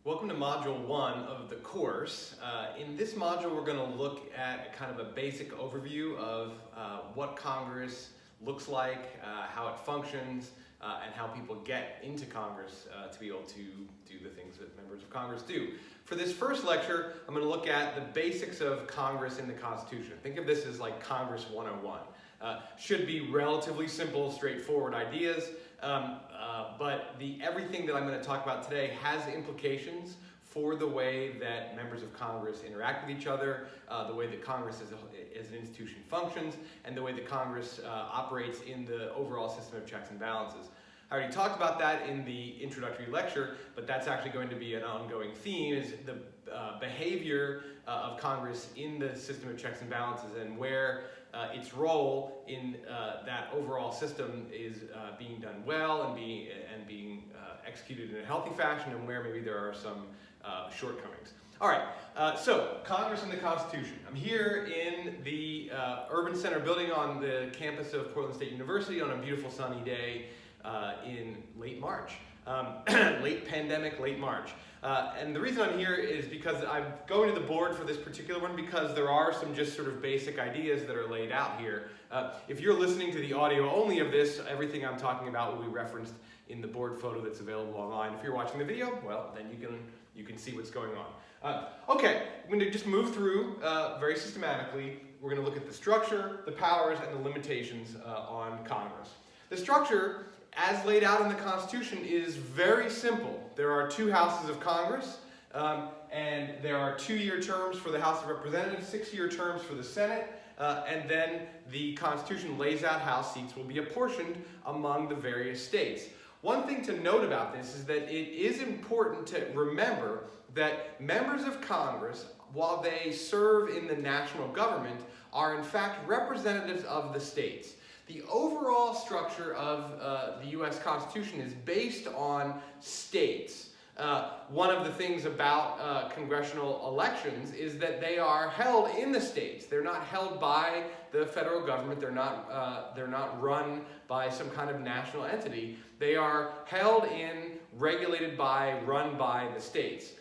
Welcome to Module 1 of the course. In this module, we're going to look at kind of a basic overview of what Congress looks like, how it functions, and how people get into Congress to be able to do the things that members of Congress do. For this first lecture, I'm going to look at the basics of Congress in the Constitution. Think of this as like Congress 101. Should be relatively simple, straightforward ideas, but everything that I'm going to talk about today has implications for the way that members of Congress interact with each other, the way that Congress as an institution functions, and the way that Congress operates in the overall system of checks and balances. I already talked about that in the introductory lecture, but that's actually going to be an ongoing theme, is the behavior of Congress in the system of checks and balances, and where its role in that overall system is being done well and being executed in a healthy fashion, and where maybe there are some shortcomings. All right, so Congress and the Constitution. I'm here in the Urban Center building on the campus of Portland State University on a beautiful sunny day in late March. Late pandemic, late March. And the reason I'm here is because I'm going to the board for this particular one because there are some just sort of basic ideas that are laid out here. If you're listening to the audio only of this, everything I'm talking about will be referenced in the board photo that's available online. If you're watching the video, well, then you can see what's going on. Okay, I'm going to just move through very systematically. We're going to look at the structure, the powers, and the limitations on Congress. The structure, as laid out in the Constitution, is very simple. There are two houses of Congress, and there are 2-year terms for the House of Representatives, 6-year terms for the Senate, and then the Constitution lays out how seats will be apportioned among the various states. One thing to note about this is that it is important to remember that members of Congress, while they serve in the national government, are in fact representatives of the states. The overall structure of the U.S. Constitution is based on states. One of the things about congressional elections is that they are held in the states. They're not held by the federal government. They're not run by some kind of national entity. They are held in, regulated by, run by the states.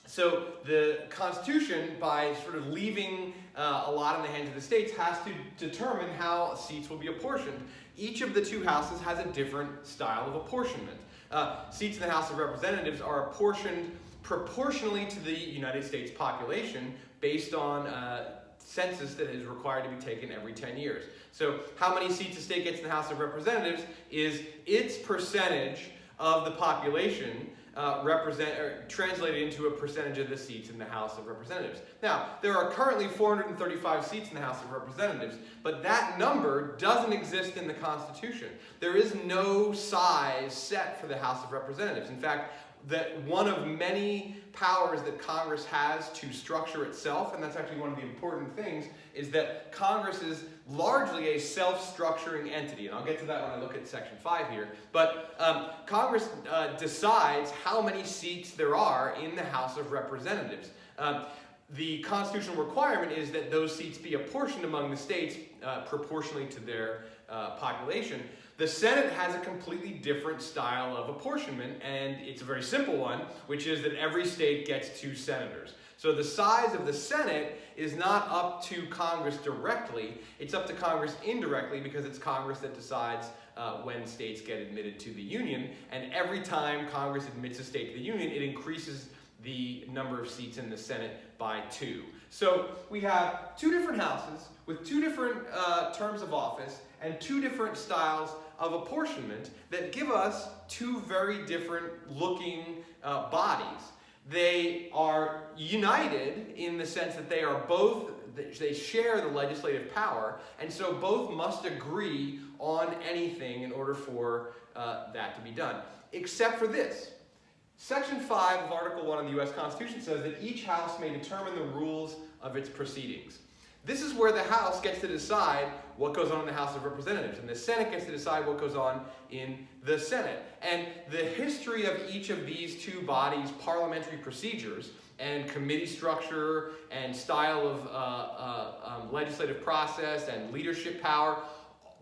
So the Constitution, by sort of leaving a lot in the hands of the states, has to determine how seats will be apportioned. Each of the two houses has a different style of apportionment. Seats in the House of Representatives are apportioned proportionally to the United States population based on census that is required to be taken every 10 years. So how many seats a state gets in the House of Representatives is its percentage of the population translated into a percentage of the seats in the House of Representatives. Now, there are currently 435 seats in the House of Representatives, but that number doesn't exist in the Constitution. There is no size set for the House of Representatives. In fact, that one of many powers that Congress has to structure itself, and that's actually one of the important things, is that Congress is largely a self-structuring entity, and I'll get to that when I look at Section 5 here, but Congress decides how many seats there are in the House of Representatives. The constitutional requirement is that those seats be apportioned among the states proportionally to their population. The Senate has a completely different style of apportionment, and it's a very simple one, which is that every state gets 2 senators. So the size of the Senate is not up to Congress directly, it's up to Congress indirectly, because it's Congress that decides when states get admitted to the Union, and every time Congress admits a state to the Union, it increases the number of seats in the Senate by 2. So we have 2 different houses with 2 different terms of office and 2 different styles of apportionment that give us 2 very different looking bodies. They are united in the sense that they share the legislative power, and so both must agree on anything in order for that to be done. Except for this. Section 5 of Article 1 of the U.S. Constitution says that each house may determine the rules of its proceedings. This is where the House gets to decide what goes on in the House of Representatives, and the Senate gets to decide what goes on in the Senate. And the history of each of these 2 bodies' parliamentary procedures and committee structure and style of legislative process and leadership power,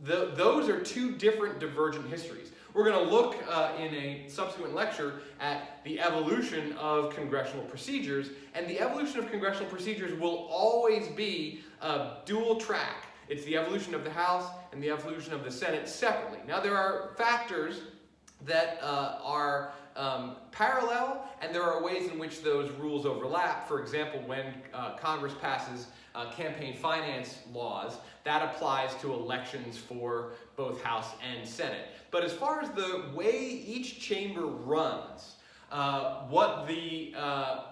those are 2 different divergent histories. We're going to look in a subsequent lecture at the evolution of congressional procedures, and the evolution of congressional procedures will always be a dual track. It's the evolution of the House and the evolution of the Senate separately. Now, there are factors that are parallel, and there are ways in which those rules overlap. For example, when Congress passes campaign finance laws, that applies to elections for both House and Senate. But as far as the way each chamber runs, what the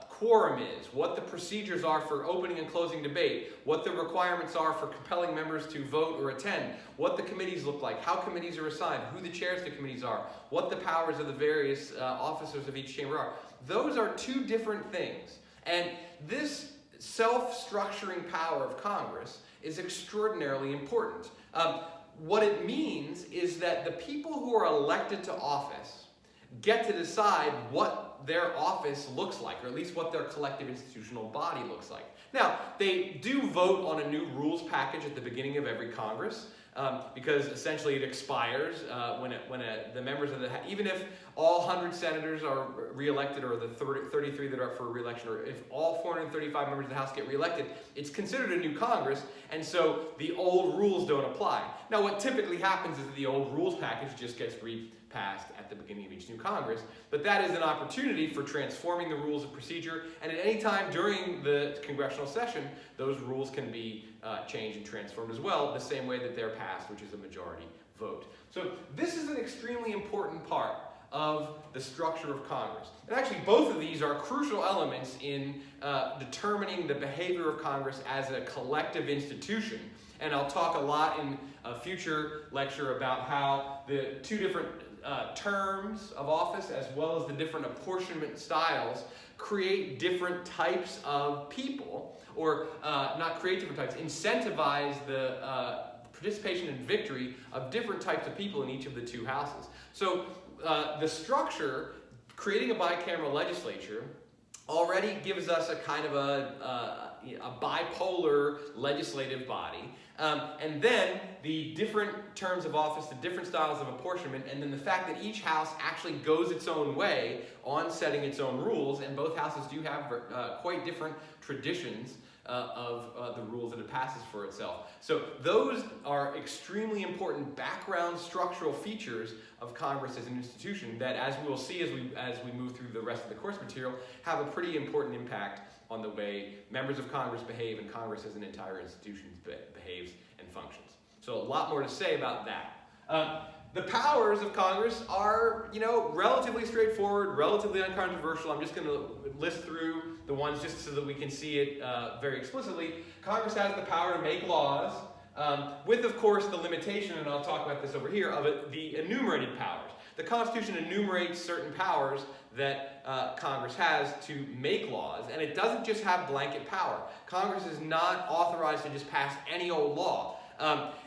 quorum is, what the procedures are for opening and closing debate, what the requirements are for compelling members to vote or attend, what the committees look like, how committees are assigned, who the chairs of the committees are, what the powers of the various officers of each chamber are. Those are two different things. And this self-structuring power of Congress is extraordinarily important. What it means is that the people who are elected to office get to decide what their office looks like, or at least what their collective institutional body looks like. Now, they do vote on a new rules package at the beginning of every Congress, because essentially it expires when the members of the, even if all 100 senators are reelected, or the 33 that are up for reelection, or if all 435 members of the House get reelected, it's considered a new Congress, and so the old rules don't apply. Now, what typically happens is that the old rules package just gets repassed at the beginning of each new Congress, but that is an opportunity for transforming the rules of procedure, and at any time during the congressional session, those rules can be changed and transformed as well, the same way that they're passed, which is a majority vote. So this is an extremely important part of the structure of Congress. And actually, both of these are crucial elements in determining the behavior of Congress as a collective institution. And I'll talk a lot in a future lecture about how the two different terms of office, as well as the different apportionment styles, create different types of people, or not create different types, incentivize the participation and victory of different types of people in each of the two houses. So the structure, creating a bicameral legislature, already gives us a kind of a bipolar legislative body. And then the different terms of office, the different styles of apportionment, and then the fact that each house actually goes its own way on setting its own rules, and both houses do have quite different traditions of the rules that it passes for itself. So those are extremely important background structural features of Congress as an institution that, as we will see as we move through the rest of the course material, have a pretty important impact on the way members of Congress behave and Congress as an entire institution behaves and functions. So a lot more to say about that. The powers of Congress are, relatively straightforward, relatively uncontroversial. I'm just going to list through the ones just so that we can see it very explicitly. Congress has the power to make laws, with, of course, the limitation, and I'll talk about this over here, of the enumerated powers. The Constitution enumerates certain powers that Congress has to make laws, and it doesn't just have blanket power. Congress is not authorized to just pass any old law.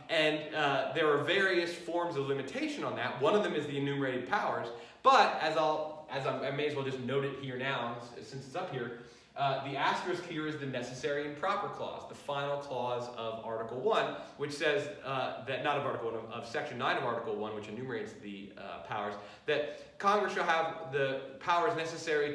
There are various forms of limitation on that. One of them is the enumerated powers, but I may as well just note it here now, since it's up here, the asterisk here is the necessary and proper clause, the final clause of Article 1, which says that, not of Article 1, of Section 9 of Article 1, which enumerates the powers, that Congress shall have the powers necessary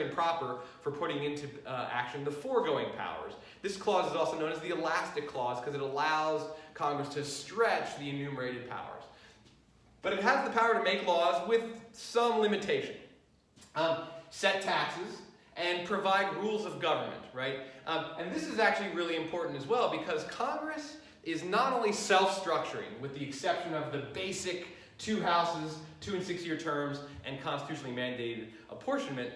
and proper for putting into action the foregoing powers. This clause is also known as the elastic clause because it allows Congress to stretch the enumerated powers. But it has the power to make laws with some limitation. Set taxes and provide rules of government, right? And this is actually really important as well because Congress is not only self-structuring, with the exception of the basic 2 houses, 2 and 6-year terms, and constitutionally mandated apportionment.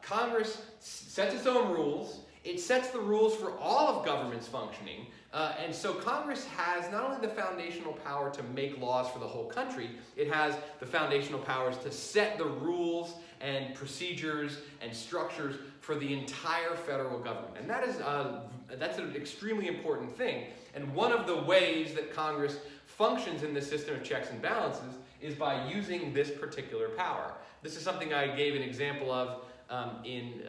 Congress sets its own rules. It sets the rules for all of government's functioning. And so Congress has not only the foundational power to make laws for the whole country, it has the foundational powers to set the rules and procedures and structures for the entire federal government. And that's an extremely important thing. And one of the ways that Congress functions in this system of checks and balances is by using this particular power. This is something I gave an example of in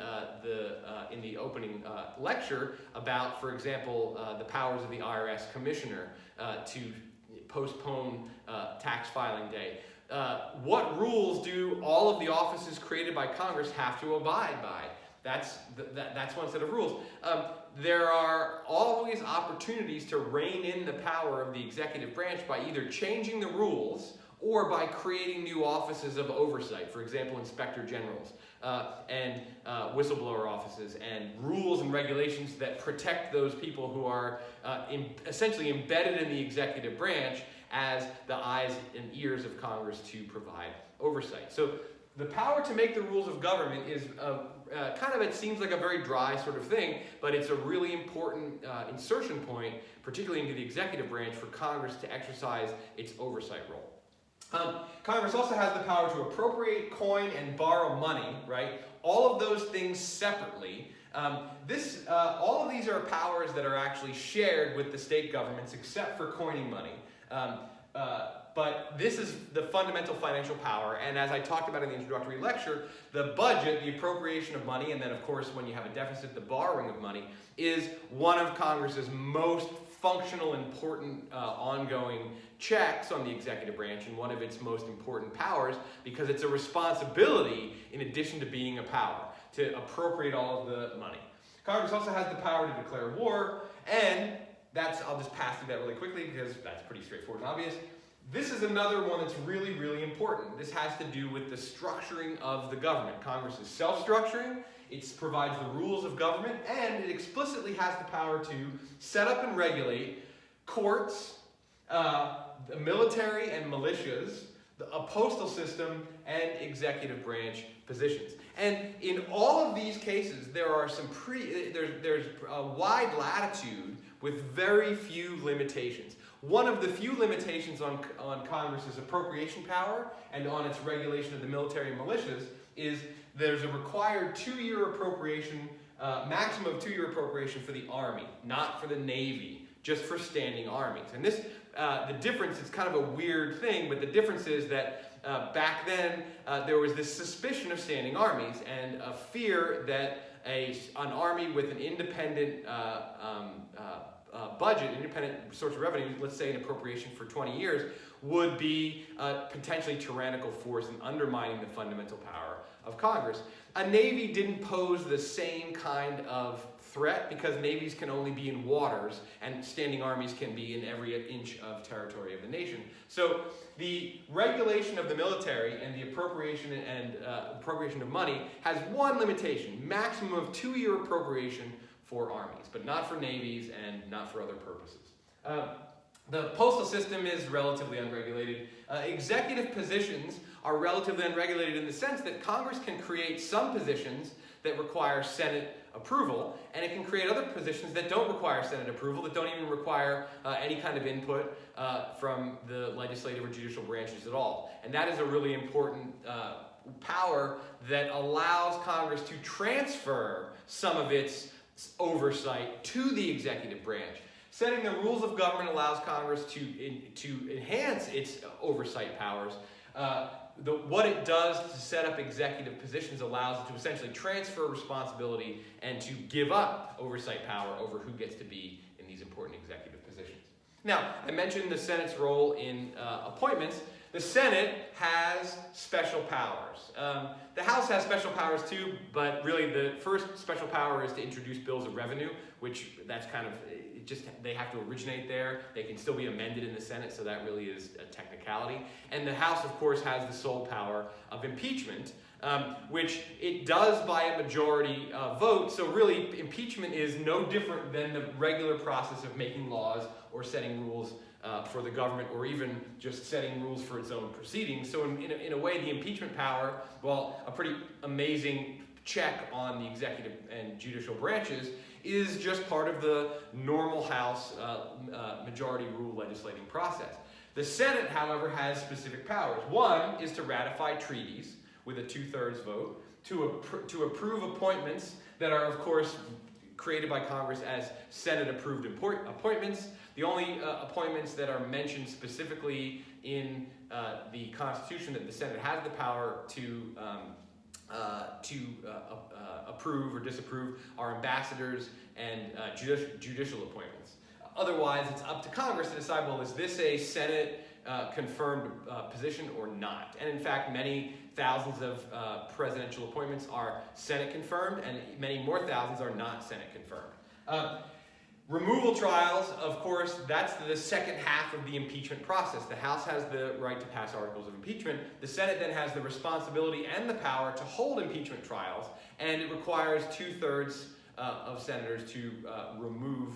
the opening lecture about, for example, the powers of the IRS commissioner to postpone tax filing day. What rules do all of the offices created by Congress have to abide by? That's one set of rules. There are always opportunities to rein in the power of the executive branch by either changing the rules or by creating new offices of oversight, for example, inspector generals and whistleblower offices, and rules and regulations that protect those people who are essentially embedded in the executive branch as the eyes and ears of Congress to provide oversight. So the power to make the rules of government is it seems like a very dry sort of thing, but it's a really important insertion point, particularly into the executive branch, for Congress to exercise its oversight role. Congress also has the power to appropriate, coin, and borrow money, right? All of those things separately. All of these are powers that are actually shared with the state governments, except for coining money. But this is the fundamental financial power, and as I talked about in the introductory lecture, the budget, the appropriation of money, and then of course when you have a deficit, the borrowing of money, is one of Congress's most functional, important, ongoing checks on the executive branch, and one of its most important powers, because it's a responsibility in addition to being a power, to appropriate all of the money. Congress also has the power to declare war, and I'll just pass through that really quickly because that's pretty straightforward and obvious. This is another one that's really, really important. This has to do with the structuring of the government. Congress is self-structuring, it provides the rules of government, and it explicitly has the power to set up and regulate courts, the military and militias, a postal system, and executive branch positions. And in all of these cases, there are there's a wide latitude with very few limitations. One of the few limitations on Congress's appropriation power and on its regulation of the military and militias is there's a required 2-year appropriation, maximum of 2-year appropriation for the Army, not for the Navy, just for standing armies. And this, the difference, it's kind of a weird thing, but the difference is that back then there was this suspicion of standing armies and a fear that an army with an independent budget, independent source of revenue, let's say an appropriation for 20 years, would be a potentially tyrannical force in undermining the fundamental power of Congress. A navy didn't pose the same kind of threat because navies can only be in waters and standing armies can be in every inch of territory of the nation. So the regulation of the military and the appropriation of money has one limitation: maximum of 2-year appropriation for armies, but not for navies and not for other purposes. The postal system is relatively unregulated. Executive positions are relatively unregulated in the sense that Congress can create some positions that require Senate approval, and it can create other positions that don't require Senate approval, that don't even require any kind of input from the legislative or judicial branches at all. And that is a really important power that allows Congress to transfer some of its oversight to the executive branch. Setting the rules of government allows Congress to enhance its oversight powers. What it does to set up executive positions allows it to essentially transfer responsibility and to give up oversight power over who gets to be in these important executive positions. Now, I mentioned the Senate's role in appointments. The Senate has special powers. The House has special powers too, but really the first special power is to introduce bills of revenue, which that's kind of, they have to originate there. They can still be amended in the Senate, so that really is a technicality. And the House, of course, has the sole power of impeachment, which it does by a majority vote. So really, impeachment is no different than the regular process of making laws or setting rules for the government, or even just setting rules for its own proceedings. So in a way, the impeachment power, while a pretty amazing check on the executive and judicial branches, is just part of the normal House majority rule legislating process. The Senate, however, has specific powers. One is to ratify treaties with a 2/3 vote, to approve appointments that are, of course, created by Congress as Senate-approved appointments. The only appointments that are mentioned specifically in the Constitution that the Senate has the power to approve or disapprove are ambassadors and judicial appointments. Otherwise, it's up to Congress to decide, well, is this a Senate confirmed position or not? And in fact, many thousands of presidential appointments are Senate confirmed, and many more thousands are not Senate confirmed. Removal trials, of course, that's the second half of the impeachment process. The House has the right to pass articles of impeachment. The Senate then has the responsibility and the power to hold impeachment trials, and it requires 2/3 of senators to remove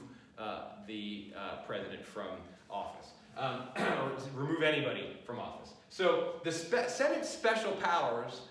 the president from office, or remove anybody from office. So the Senate's special powers,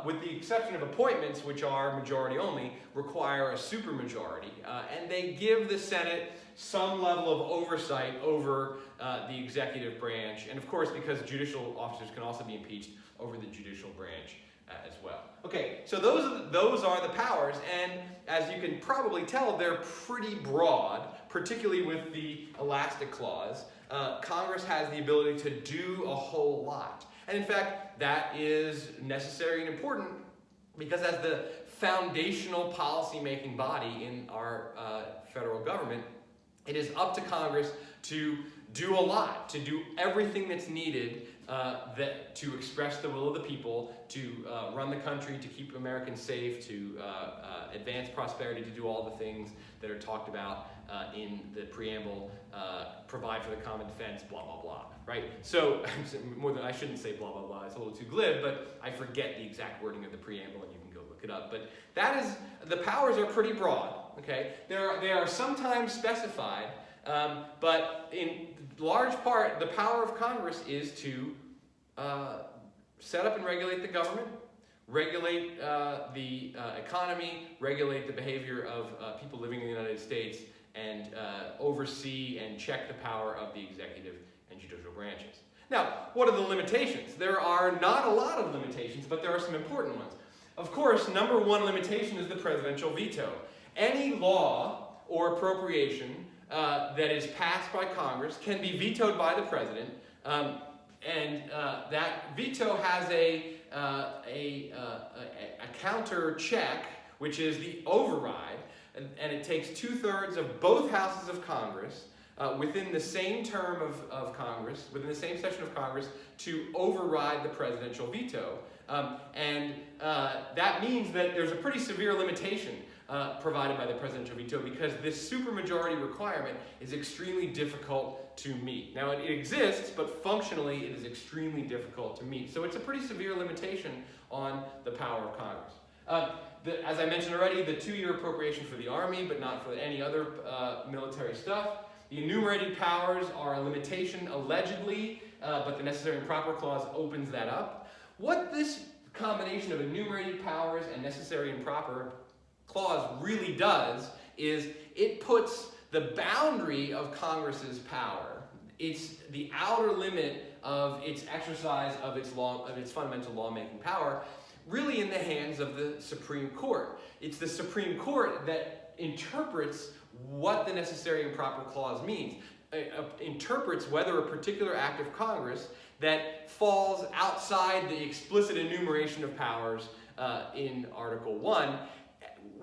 with the exception of appointments, which are majority only, require a supermajority, and they give the Senate some level of oversight over the executive branch, and of course, because judicial officers can also be impeached, over the judicial branch as well. Okay, so those are the powers, and as you can probably tell, they're pretty broad, particularly with the elastic clause. Congress has the ability to do a whole lot. And in fact, that is necessary and important because as the foundational policy-making body in our federal government, it is up to Congress to do a lot, to do everything that's needed to express the will of the people, to run the country, to keep Americans safe, to advance prosperity, to do all the things that are talked about in the preamble, provide for the common defense, blah, blah, blah, right? So, I shouldn't say blah, blah, blah, it's a little too glib, but I forget the exact wording of the preamble and you can go look it up. But the powers are pretty broad, okay? They are sometimes specified, but in large part, the power of Congress is to set up and regulate the government, regulate the economy, regulate the behavior of people living in the United States, and oversee and check the power of the executive and judicial branches. Now, what are the limitations? There are not a lot of limitations, but there are some important ones. Of course, number one limitation is the presidential veto. Any law or appropriation that is passed by Congress can be vetoed by the president, and that veto has a counter check, which is the override, and it takes 2/3 of both houses of Congress within the same term of Congress, within the same session of Congress, to override the presidential veto. That means that there's a pretty severe limitation provided by the presidential veto because this supermajority requirement is extremely difficult to meet. Now, it exists, but functionally it is extremely difficult to meet. So it's a pretty severe limitation on the power of Congress. As I mentioned already, the 2-year appropriation for the Army, but not for any other military stuff. The enumerated powers are a limitation, allegedly, but the necessary and proper clause opens that up. What this combination of enumerated powers and necessary and proper clause really does is it puts the boundary of Congress's power, it's the outer limit of its exercise of its fundamental lawmaking power, really in the hands of the Supreme Court. It's the Supreme Court that interprets what the necessary and proper clause means, interprets whether a particular act of Congress that falls outside the explicit enumeration of powers in Article 1,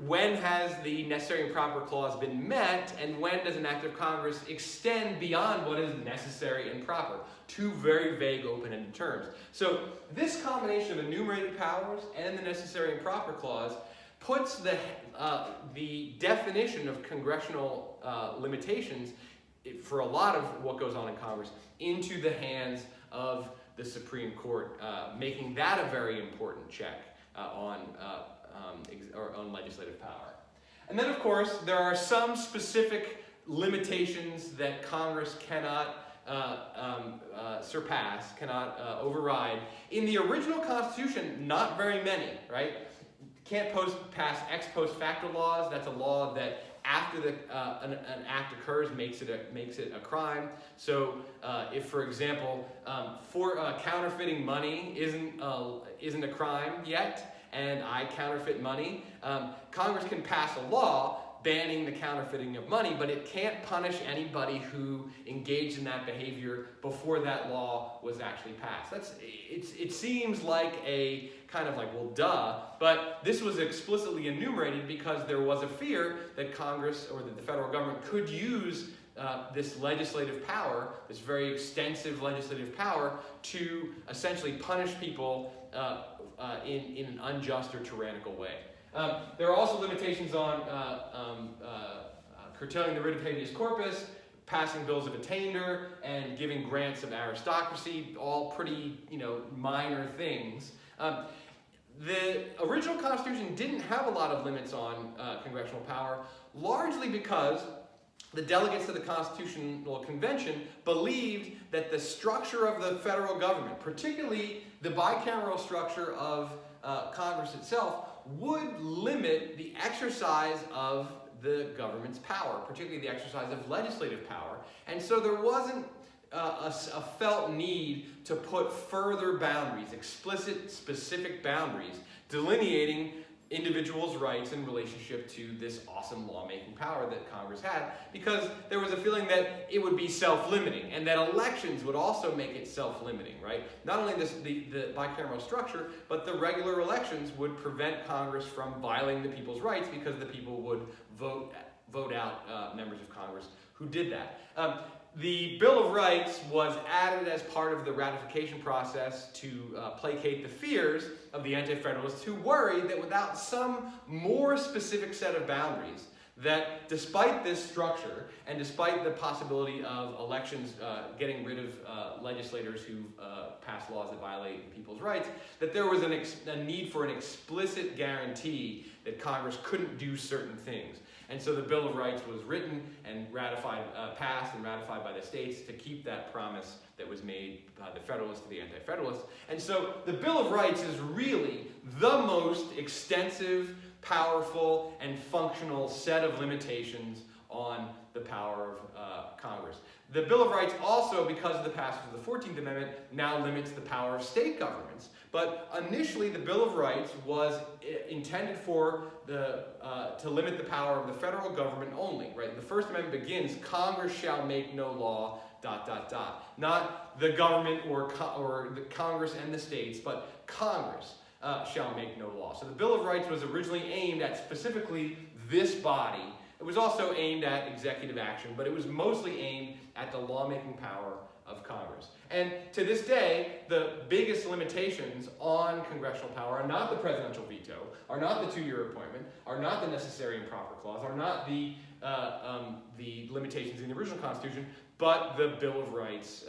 when has the necessary and proper clause been met, and when does an act of Congress extend beyond what is necessary and proper? Two very vague open-ended terms. So this combination of enumerated powers and the necessary and proper clause puts the definition of congressional limitations for a lot of what goes on in Congress into the hands of the Supreme Court, making that a very important check on legislative power. And then, of course, there are some specific limitations that Congress cannot surpass, cannot override. In the original Constitution, not very many, right? Can't pass ex post facto laws. That's a law that after an act occurs makes it a crime. So if, for example, counterfeiting money isn't a crime yet, and I counterfeit money, Congress can pass a law banning the counterfeiting of money, but it can't punish anybody who engaged in that behavior before that law was actually passed. It seems like a kind of like, well, duh, but this was explicitly enumerated because there was a fear that Congress or that the federal government could use this legislative power, this very extensive legislative power, to essentially punish people in an unjust or tyrannical way. There are also limitations on curtailing the writ of habeas corpus, passing bills of attainder, and giving grants of aristocracy, all pretty, minor things. The original Constitution didn't have a lot of limits on congressional power, largely because the delegates to the Constitutional Convention believed that the structure of the federal government, particularly the bicameral structure of Congress itself, would limit the exercise of the government's power, particularly the exercise of legislative power. And so there wasn't a felt need to put further boundaries, explicit, specific boundaries, delineating individuals' rights in relationship to this awesome lawmaking power that Congress had, because there was a feeling that it would be self-limiting, and that elections would also make it self-limiting, right? Not only the bicameral structure, but the regular elections would prevent Congress from violating the people's rights, because the people would vote out members of Congress who did that. The Bill of Rights was added as part of the ratification process to placate the fears of the anti-federalists, who worried that without some more specific set of boundaries, that despite this structure and despite the possibility of elections getting rid of legislators who pass laws that violate people's rights, that there was a need for an explicit guarantee that Congress couldn't do certain things. And so the Bill of Rights was written and ratified, passed and ratified by the states to keep that promise that was made by the Federalists to the Anti-Federalists. And so the Bill of Rights is really the most extensive, powerful, and functional set of limitations on the power of Congress. The Bill of Rights also, because of the passage of the 14th Amendment, now limits the power of state governments. But initially, the Bill of Rights was intended for to limit the power of the federal government only, right? The First Amendment begins, Congress shall make no law, ... Not the government or the Congress and the states, but Congress shall make no law. So the Bill of Rights was originally aimed at specifically this body. It was also aimed at executive action, but it was mostly aimed at the lawmaking power of Congress. And to this day, the biggest limitations on congressional power are not the presidential veto, are not the 2-year appointment, are not the necessary and proper clause, are not the limitations in the original Constitution, but the Bill of Rights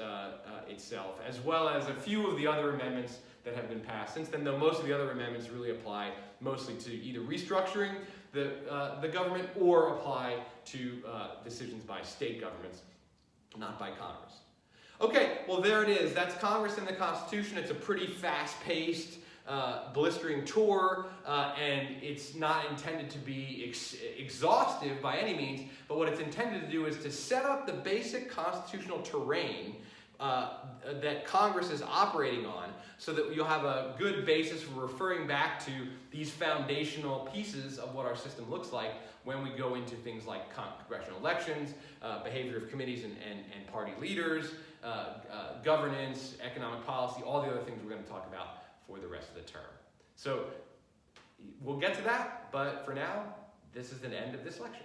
itself, as well as a few of the other amendments that have been passed since then, though most of the other amendments really apply mostly to either restructuring the government or apply to decisions by state governments, not by Congress. Okay, well there it is. That's Congress and the Constitution. It's a pretty fast-paced, blistering tour, and it's not intended to be exhaustive by any means, but what it's intended to do is to set up the basic constitutional terrain that Congress is operating on, so that you'll have a good basis for referring back to these foundational pieces of what our system looks like when we go into things like congressional elections, behavior of committees and party leaders, governance, economic policy, all the other things we're going to talk about for the rest of the term. So we'll get to that, but for now, this is the end of this lecture.